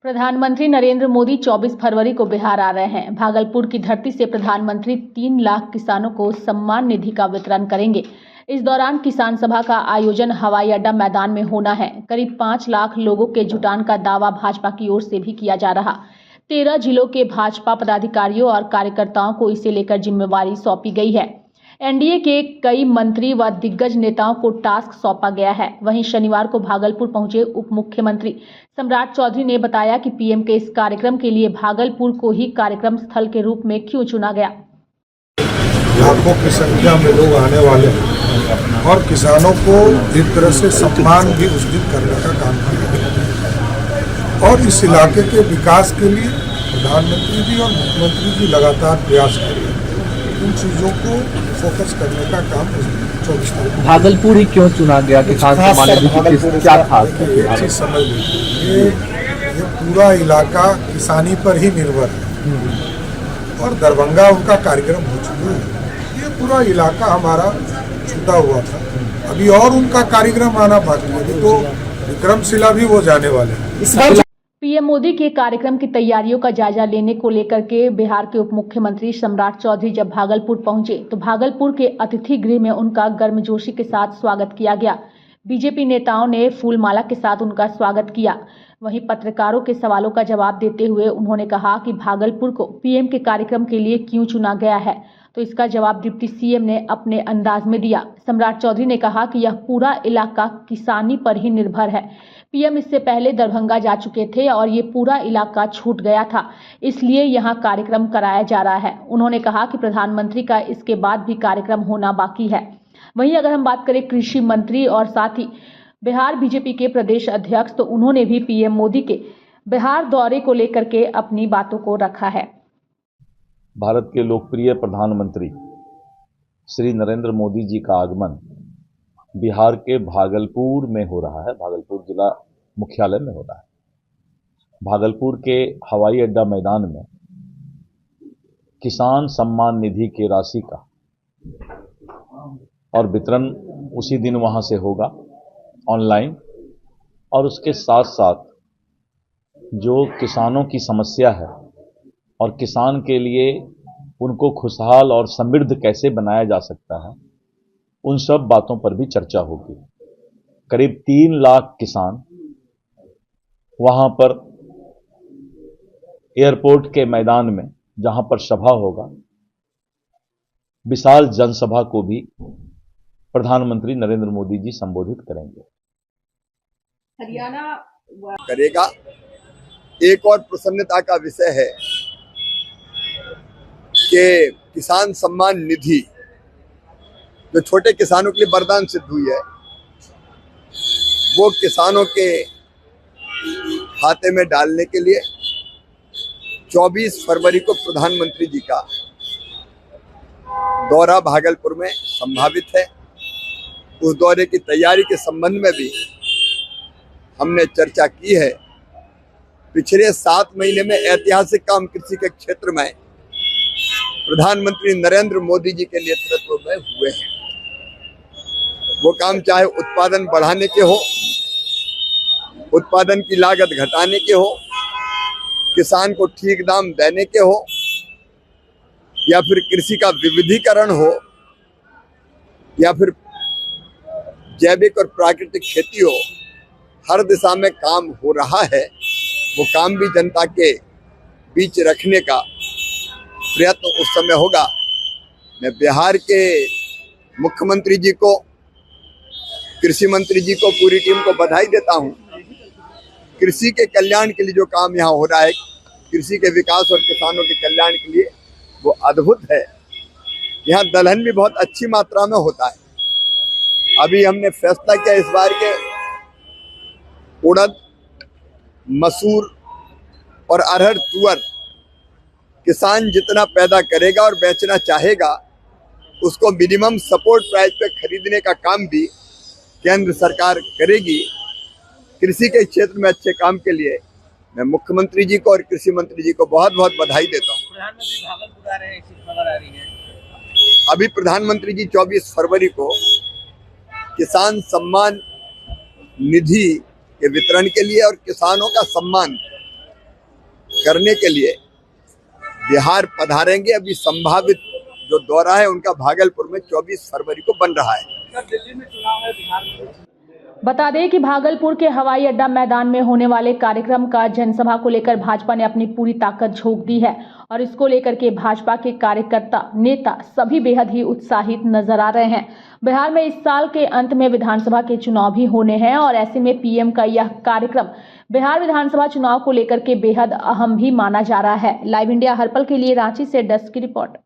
प्रधानमंत्री नरेंद्र मोदी 24 फरवरी को बिहार आ रहे हैं। भागलपुर की धरती से प्रधानमंत्री 3 लाख किसानों को सम्मान निधि का वितरण करेंगे। इस दौरान किसान सभा का आयोजन हवाई अड्डा मैदान में होना है। करीब 5 लाख लोगों के जुटान का दावा भाजपा की ओर से भी किया जा रहा। 13 जिलों के भाजपा पदाधिकारियों और कार्यकर्ताओं को इसे लेकर जिम्मेवारी सौंपी गई है। एनडीए के कई मंत्री व दिग्गज नेताओं को टास्क सौंपा गया है। वहीं शनिवार को भागलपुर पहुंचे उप मुख्यमंत्री सम्राट चौधरी ने बताया कि पीएम के इस कार्यक्रम के लिए भागलपुर को ही कार्यक्रम स्थल के रूप में क्यों चुना गया। लाखों की संख्या में लोग आने वाले हैं और किसानों को एक तरह से सम्मान भी उस दिन करने का काम किया और इस इलाके के विकास के लिए प्रधानमंत्री जी और मुख्यमंत्री जी लगातार प्रयास कर रहे हैं। इन चीजों को फोकस करने का काम 24 तारीख। भागलपुर ही क्यों चुना गया? किसान सम्मान निधि क्या खास चीज समझ लीजिए, ये पूरा इलाका किसानी पर ही निर्भर है और दरभंगा उनका कार्यक्रम हो चुका है। ये पूरा इलाका हमारा छूटा हुआ था, अभी और उनका कार्यक्रम आना बाकी है, तो विक्रमशिला भी वो जाने वाले हैं। पीएम मोदी के कार्यक्रम की तैयारियों का जायजा लेने को लेकर के बिहार के उप मुख्यमंत्री सम्राट चौधरी जब भागलपुर पहुंचे तो भागलपुर के अतिथि गृह में उनका गर्मजोशी के साथ स्वागत किया गया। बीजेपी नेताओं ने फूलमाला के साथ उनका स्वागत किया। वहीं पत्रकारों के सवालों का जवाब देते हुए उन्होंने कहा कि भागलपुर को पीएम के कार्यक्रम के लिए क्यों चुना गया है, तो इसका जवाब डिप्टी सीएम ने अपने अंदाज में दिया। सम्राट चौधरी ने कहा कि यह पूरा इलाका किसानी पर ही निर्भर है। पीएम इससे पहले दरभंगा जा चुके थे और ये पूरा इलाका छूट गया था, इसलिए यहाँ कार्यक्रम कराया जा रहा है। उन्होंने कहा कि प्रधानमंत्री का इसके बाद भी कार्यक्रम होना बाकी है। वहीं अगर हम बात करें कृषि मंत्री और साथ ही बिहार बीजेपी के प्रदेश अध्यक्ष, तो उन्होंने भी पीएम मोदी के बिहार दौरे को लेकर के अपनी बातों को रखा है। भारत के लोकप्रिय प्रधानमंत्री श्री नरेंद्र मोदी जी का आगमन बिहार के भागलपुर में हो रहा है, भागलपुर जिला मुख्यालय में हो रहा है। भागलपुर के हवाई अड्डा मैदान में किसान सम्मान निधि की राशि का और वितरण उसी दिन वहां से होगा ऑनलाइन, और उसके साथ साथ जो किसानों की समस्या है और किसान के लिए उनको खुशहाल और समृद्ध कैसे बनाया जा सकता है, उन सब बातों पर भी चर्चा होगी। करीब 3 लाख किसान वहां पर एयरपोर्ट के मैदान में, जहां पर सभा होगा, विशाल जनसभा को भी प्रधानमंत्री नरेंद्र मोदी जी संबोधित करेंगे। हरियाणा करेगा। एक और प्रसन्नता का विषय है कि किसान सम्मान निधि जो छोटे किसानों के लिए वरदान सिद्ध हुई है, वो किसानों के खाते में डालने के लिए 24 फरवरी को प्रधानमंत्री जी का दौरा भागलपुर में संभावित है। उस दौरे की तैयारी के संबंध में भी हमने चर्चा की है। पिछले 7 महीने में ऐतिहासिक काम कृषि के क्षेत्र में प्रधानमंत्री नरेंद्र मोदी जी के नेतृत्व में हुए हैं। वो काम चाहे उत्पादन बढ़ाने के हो, उत्पादन की लागत घटाने के हो, किसान को ठीक दाम देने के हो, या फिर कृषि का विविधीकरण हो, या फिर जैविक और प्राकृतिक खेती हो, हर दिशा में काम हो रहा है। वो काम भी जनता के बीच रखने का प्रयत्न उस समय होगा। मैं बिहार के मुख्यमंत्री जी को, कृषि मंत्री जी को, पूरी टीम को बधाई देता हूं। कृषि के कल्याण के लिए जो काम यहाँ हो रहा है, कृषि के विकास और किसानों के कल्याण के लिए, वो अद्भुत है। यहाँ दलहन भी बहुत अच्छी मात्रा में होता है। अभी हमने फैसला किया इस बार के उड़द, मसूर और अरहर, तुअर किसान जितना पैदा करेगा और बेचना चाहेगा, उसको मिनिमम सपोर्ट प्राइस पे खरीदने का काम भी केंद्र सरकार करेगी। कृषि के क्षेत्र में अच्छे काम के लिए मैं मुख्यमंत्री जी को और कृषि मंत्री जी को बहुत बहुत बधाई देता हूँ। प्रधानमंत्री भागलपुर आ रहे हैं, ऐसी खबर आ रही है। अभी प्रधानमंत्री जी 24 फरवरी को किसान सम्मान निधि के वितरण के लिए और किसानों का सम्मान करने के लिए बिहार पधारेंगे। अभी संभावित जो दौरा है उनका भागलपुर में 24 फरवरी को बन रहा है। बता दें कि भागलपुर के हवाई अड्डा मैदान में होने वाले कार्यक्रम का जनसभा को लेकर भाजपा ने अपनी पूरी ताकत झोंक दी है और इसको लेकर के भाजपा के कार्यकर्ता नेता सभी बेहद ही उत्साहित नजर आ रहे हैं। बिहार में इस साल के अंत में विधानसभा के चुनाव भी होने हैं और ऐसे में पीएम का यह कार्यक्रम बिहार विधानसभा चुनाव को लेकर के बेहद अहम भी माना जा रहा है। लाइव इंडिया हर पल के लिए रांची से डेस्क की रिपोर्ट।